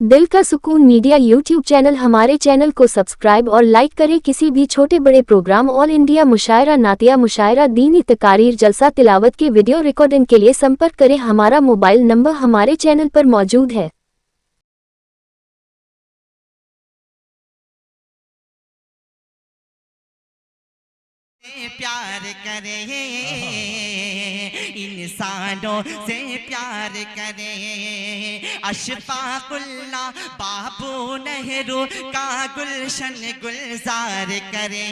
दिल का सुकून मीडिया यूट्यूब चैनल। हमारे चैनल को सब्सक्राइब और लाइक करें। किसी भी छोटे बड़े प्रोग्राम, ऑल इंडिया मुशायरा, नातिया मुशायरा, दीनी तकारीर, जलसा, तिलावत के वीडियो रिकॉर्डिंग के लिए संपर्क करें। हमारा मोबाइल नंबर हमारे चैनल पर मौजूद है। प्यार करे इंसानों से प्यार करे। अशफाकुल्ला बाबू नेहरू का गुलशन गुलजार करे,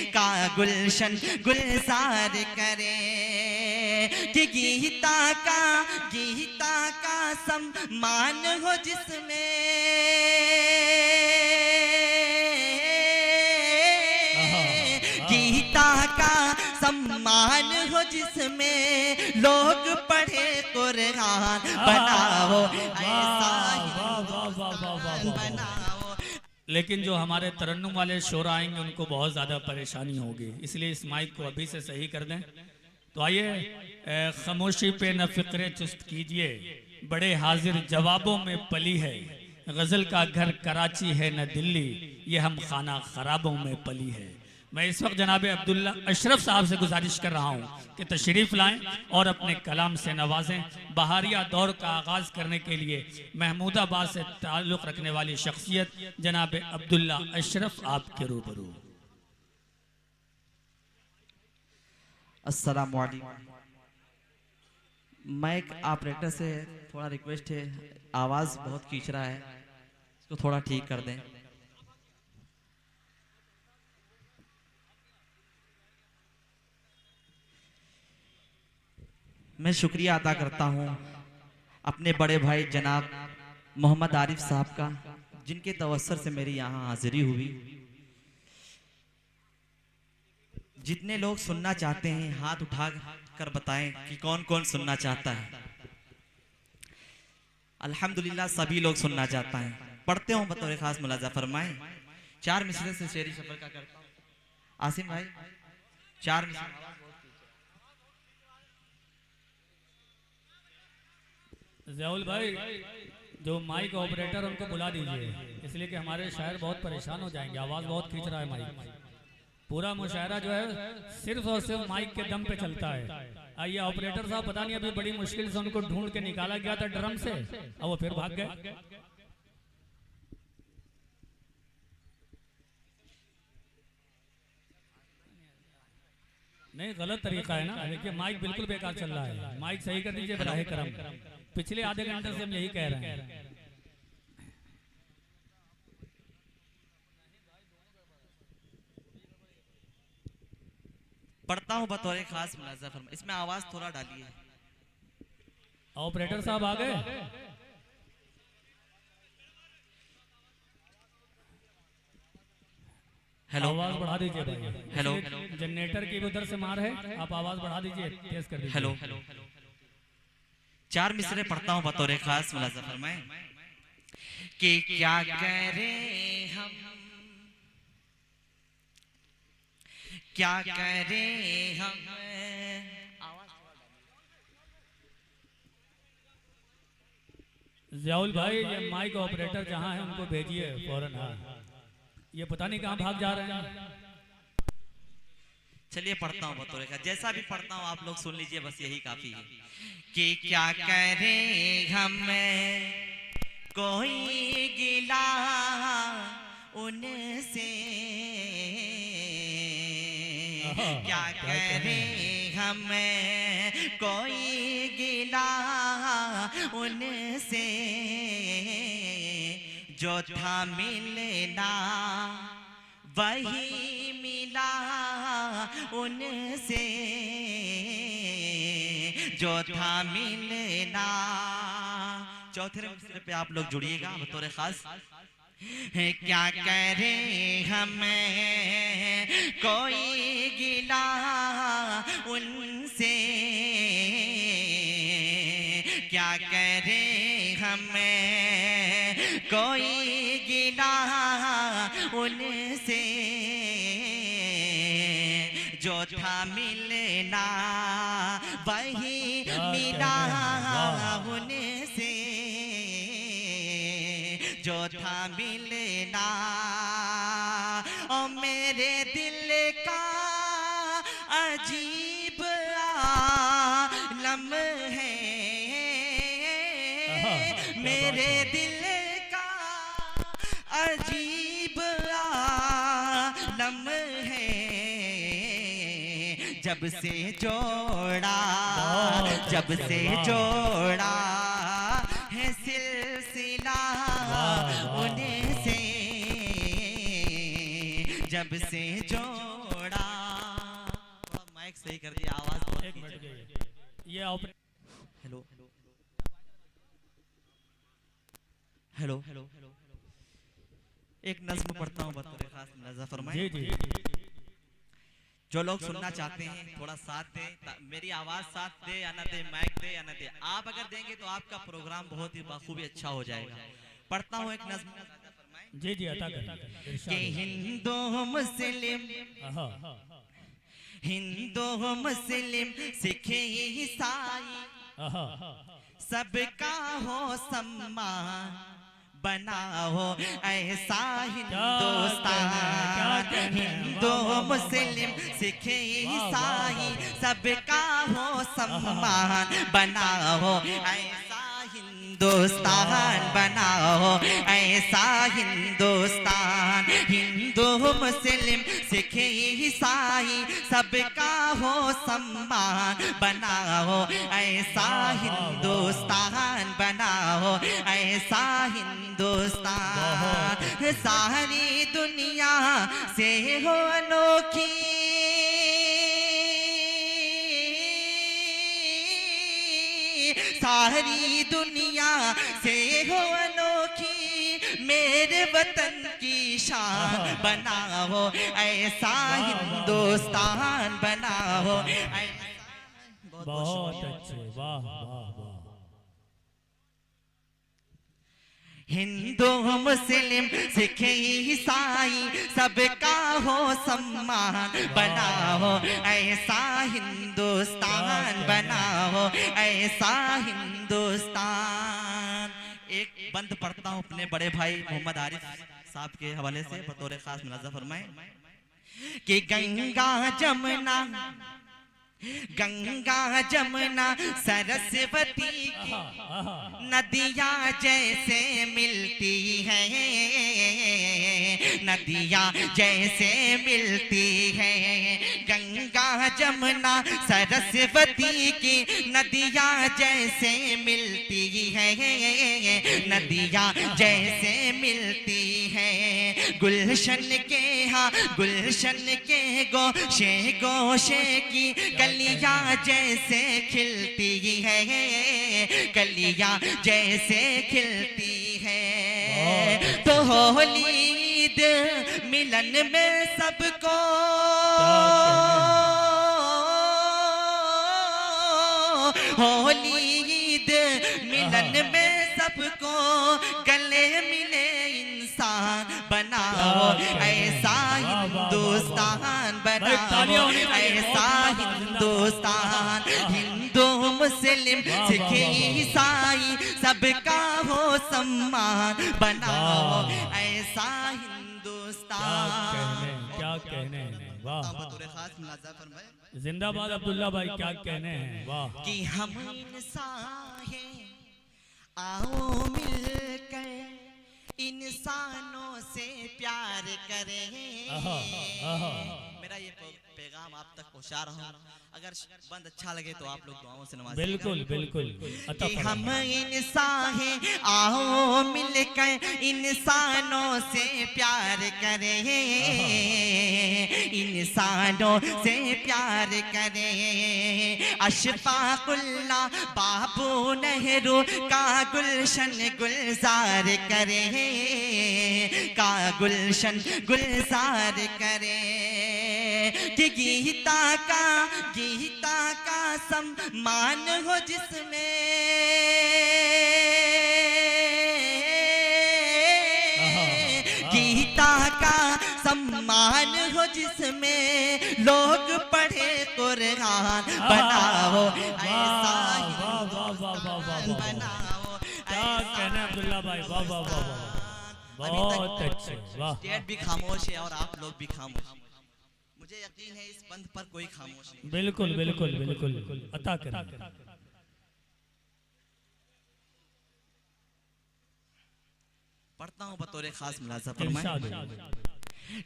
का गुलशन गुलजार करे। कि गीता का सम्मान हो जिसमें, गीता का सम्मान हो जिसमें लोग पढ़े कुरान बनाओ, बनाओ। लेकिन जो हमारे तरन्नुम वाले शोर आएंगे उनको बहुत ज़्यादा परेशानी होगी, इसलिए इस माइक को अभी से सही कर दें। तो आइए, खामोशी पे न फिक्रे चुस्त कीजिए, बड़े हाजिर जवाबों में पली है। गज़ल का घर कराची है न दिल्ली, ये हम खाना खराबों में पली है। मैं इस वक्त जनाब अब्दुल्ला अशरफ साहब से गुजारिश कर रहा हूँ कि तशरीफ़ लाएं और अपने कलाम से नवाजें। बहारिया दौर का आगाज़ करने के लिए महमूदाबाद से ताल्लुक़ रखने वाली शख्सियत जनाब अब्दुल्ला अशरफ आपके रूबरू। अस्सलामु अलैकुम। माइक ऑपरेटर से थोड़ा रिक्वेस्ट है, आवाज़ बहुत खींच रहा है, इसको थोड़ा ठीक कर दें। मैं शुक्रिया अदा करता हूँ अपने बड़े भाई जनाब मोहम्मद आरिफ साहब का, जिनके तवस्सुर से मेरी यहाँ हाजिरी हुई। जितने लोग सुनना चाहते हैं हाथ उठा कर बताएं कि कौन कौन सुनना चाहता है। अल्हम्दुलिल्लाह सभी लोग सुनना चाहता है। पढ़ते हो बतौर खास मुलाजा फरमाएं। 4 मिसरे से शेरी सफर का करता हूँ। आसिम भाई 4 मिसरे। ज़याउल भाई, जो माइक ऑपरेटर उनको बुला दीजिए, इसलिए कि हमारे शायर बहुत परेशान हो जाएंगे, आवाज़ बहुत खींच रहा है माइक। पूरा मुशायरा जो है सिर्फ और सिर्फ माइक के दम पे चलता है। आइए ऑपरेटर साहब, पता नहीं अभी बड़ी मुश्किल से उनको ढूंढ के निकाला गया था ड्रम से और वो फिर भाग गए। नहीं, गलत तरीका है ना। देखिए माइक बिल्कुल बेकार चल रहा है, माइक सही कर दीजिए बराहे करम। पिछले आधे घंटे से हम यही कह रहे हैं। पढ़ता हूँ बतौर खास मुलाजा फरमा। इसमें आवाज थोड़ा डालिए। ऑपरेटर साहब आ गए। हेलो, आवाज बढ़ा दीजिए भाई। हेलो, जनरेटर की उधर से मार है, आप आवाज बढ़ा दीजिए, तेज कर दीजिए। हेलो, 4 मिसरे पढ़ता हूँ बतौर खास मुलाजा फरमाएं कि क्या करें हम, क्या करें हम। ज़याउल भाई, ये माइक ऑपरेटर जहाँ है उनको भेजिए फौरन। हाँ, ये पता नहीं कहाँ भाग जा रहे हैं। चलिए पढ़ता हूँ बतौर का, जैसा भी पढ़ता हूँ आप लोग सुन लीजिए, बस यही काफी है। कि क्या करें हम, कोई गिला उनसे, क्या करें हम, कोई गिला उनसे, जो था मिलना वही मिला उनसे, जो था मिलना। चौथे मिसरे पे आप लोग जुड़िएगा बतौर खास। क्या करें हम, कोई गिला उनसे, क्या करें हम, कोई गिला उनसे, जो था मिलना वही मिला उनसे। जो था मिलना, ओ मेरे दिल का अजीब आलम है, मेरे दिल का अजीब आलम है। जब से जोड़ा, जब से जोड़ा है सिलसिला उनसे, जब से जोड़ा। माइक सही कर दिया, आवाज बहुत एक मिनट ये हेलो हेलो हेलो, एक नज्म पढ़ता हूँ बतौर खास मुलाजा फरमाएं। जी जी जो लोग सुनना चाहते हैं थोड़ा साथ दे, मेरी आवाज साथ दे या ना दे, माइक दे या ना दे, आप अगर देंगे तो आपका प्रोग्राम बहुत ही बखूबी अच्छा हो जाएगा। पढ़ता हूँ एक नज्म। जी जी अता कि हिंदू मुस्लिम, हिंदू मुस्लिम सिख ईसाई सबका हो सम्मान, बनाओ ऐसा हिंदुस्तान। हिंदू मुस्लिम सिख ईसाई सबका हो सम्मान, बनाओ ऐसा हिंदुस्तान, बनाओ ऐसा हिंदुस्तान। हिंदू मुस्लिम सिख ईसाई सबका हो सम्मान, बनाओ ऐसा हिंदुस्तान, बनाओ ऐसा हिंदुस्तान। सारी दुनिया से हो अनोखी, सारी दुनिया से हो अनोखी, मेरे वतन की शान, बनाओ ऐसा हिंदुस्तान, बनाओ ऐसा। बहुत अच्छे, वाह वाह वाह। हिंदू मुस्लिम सिख ईसाई सबका हो सम्मान, बनाओ ऐसा हिंदुस्तान, बनाओ ऐसा हिंदुस्तान। एक बंद पढ़ता हूँ अपने बड़े भाई मोहम्मद आरिफ साहब के हवाले से, बतौर खास मुलाजा फरमाएं। कि गंगा जमुना, गंगा जमुना सरस्वती की नदियाँ जैसे मिलती हैं, नदियाँ जैसे मिलती हैं। गंगा जमुना सरस्वती की नदियाँ जैसे मिलती हैं, नदियाँ जैसे मिलती हैं। गुलशन के हाँ गुलशन के गोशे गोशे की कलियाँ जैसे खिलती है, कलियाँ जैसे खिलती है। तो होली ईद मिलन में सबको, होली ईद मिलन में सबको, गले मिले इंसान, बनाओ ऐसा हिंदुस्तान, बनाओ ऐसा हिंदुस्तान। हिंदू मुस्लिम सिख ईसाई सबका हो सम्मान, बनाओ ऐसा हिंदुस्तान। क्या कहने हैं, वाह। जिंदाबाद अब्दुल्ला भाई, क्या कहने हैं, वाह। कि हम इंसान हैं, आओ मिलकर इंसानों से प्यार करें। मेरा ये पैगाम आप तक पहुंचा रहा हूँ, अगर बंद अच्छा लगे तो आप लोग दुआओं से नवाजिए। बिल्कुल बिल्कुल। कि हम इंसान हैं, आओ मिलकर इंसानों से प्यार करें, इंसानों से प्यार करें। अशफाकुल्लाह बाबू नेहरू का गुलशन गुलजार करें, का गुलशन गुलजार करें। कि गीता का सम्मान हो जिसमें, गीता का सम्मान हो जिसमें लोग पढ़े कुरान, बनाओ ऐसा हिंदुस्तान, बनाओ। क्या कहना अब्दुल्ला भाई, वाह वाह वाह वाह। बहुत अच्छे, वाह। स्टेट भी खामोश है और आप लोग भी खामोश हैं। मुझे यकीन है इस बंद पर कोई खामोश नहीं। बिल्कुल बिल्कुल बिल्कुल अता करें। पढ़ता हूँ बतौर खास मुलाजा फरमाएं इरशाद।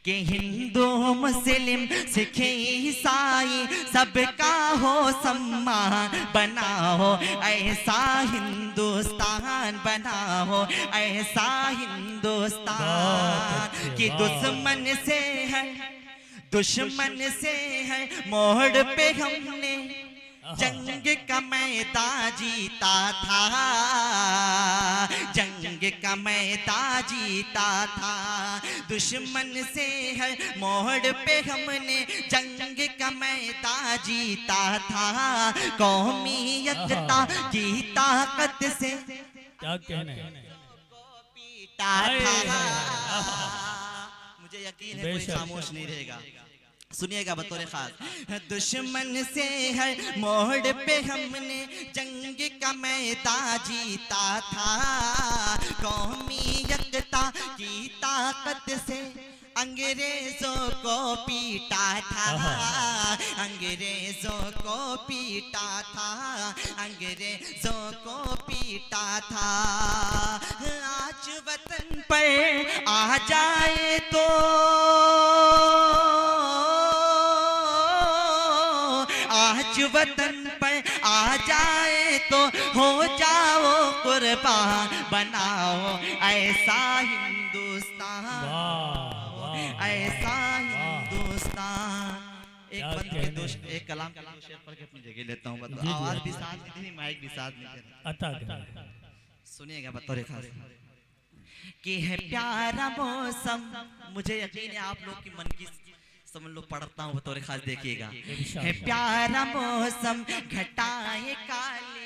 कि हिंदू मुस्लिम सिख ईसाई सबका हो सम्मान बनाओ, ऐसा हिंदुस्तान बनाओ, ऐसा हिंदुस्तान कि दुश्मन से है, दुश्मन से है मोड़ पे हमने जंग का मैदान जीता था, जंग का मैदान जीता था। दुश्मन से है मोड़ पे हमने जंग का मैदान जीता था, कौमी एकता की ताकत से क्या कहना है? पीटा था। मुझे यकीन है कोई खामोश नहीं रहेगा। सुनिएगा बतौर खास। दुश्मन से है मोड़ पे हमने जंग का मैदान जीता था, कौमी एकता की ताकत से अंग्रेजों को पीटा था, अंग्रेजों को पीटा था, अंग्रेजों को पीटा था। आज वतन पर आ जाए तो आज वतन पर आ जाए तो हो जाओ कुर्बान, बनाओ ऐसा हिंदुस्तान, ऐसा हिंदुस्तान। एक बंद के दो एक कलाम का दो शेर पढ़ के अपनी जगह लेता हूँ। बताओ आवाज भी साथ नहीं थी, माइक भी साथ नहीं था। अता करें। सुनिएगा बतौर खास कि है प्यारा मौसम। मुझे यकीन है आप लोग की मन की समझ लो पढ़ता हूँ बतौर खास। देखिएगा है प्यारा मौसम घटाए काले,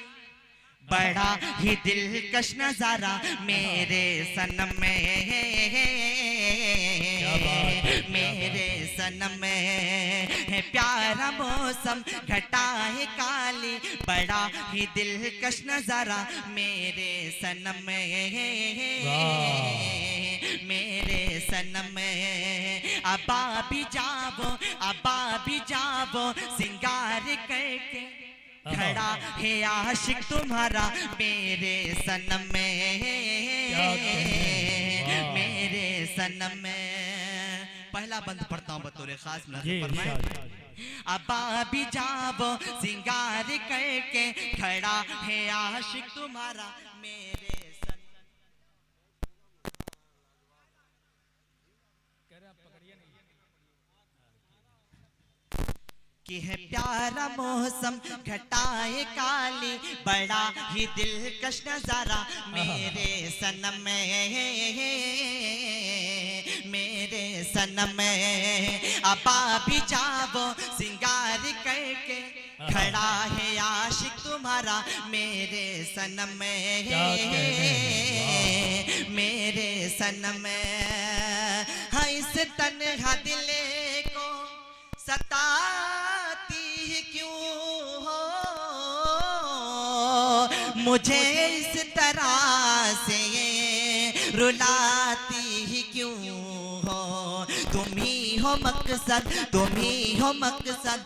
बड़ा ही दिलकश नजारा मेरे सनम में, मेरे सनम में है प्यारा मौसम घटाए काली, बड़ा ही दिलकश नजारा मेरे सनम में, मेरे सनम में। अबा भी जावो, अबा भी जावो सिंगार करके, खड़ा है आशिक तुम्हारा मेरे सनम में, मेरे सनम में। पहला बंद पढ़ता हूँ बतौर खास फरमाएं। अबा भी जावो सिंगार करके, खड़ा है आशिक तुम्हारा मेरे सनम। कि है प्यारा मौसम घटाए काली, बड़ा ही दिलकश नजारा मेरे सनम में, मेरे सनम में। अबा भी जावो सिंगार करके, खड़ा है आशिक तुम्हारा मेरे सनम में, मेरे सनम में। हाँ इस तन्हा दिले को सताती क्यों हो, मुझे इस तरह से ये रुलाती ही क्यों हो। तुम ही हो मकसद, तुम ही हो मकसद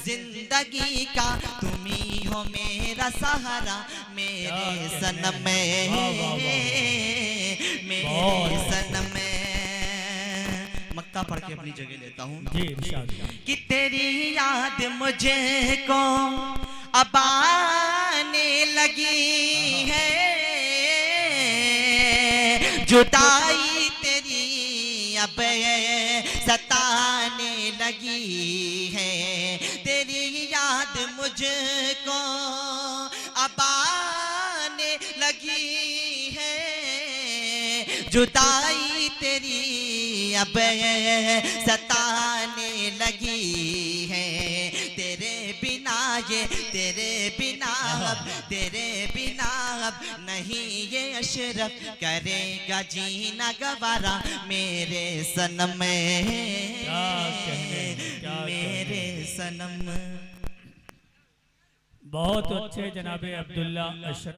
जिंदगी का, तुम ही हो मेरा सहारा मेरे सनम में, मेरे सनम में। मक्का पढ़ के अपनी जगह लेता हूँ कि तेरी याद मुझे को अब आने लगी है, जुदाई तेरी अब सताने लगी है। तेरी याद मुझको अब आने लगी है, जुदाई तेरी अब सताने लगी है। तेरे बिना ये, तेरे बिना अब, तेरे बिना अब नहीं ये अशरफ करेगा जीना गवारा मेरे सनम में, मेरे सनम। बहुत अच्छे जनाबे अब्दुल्ला अशरफ।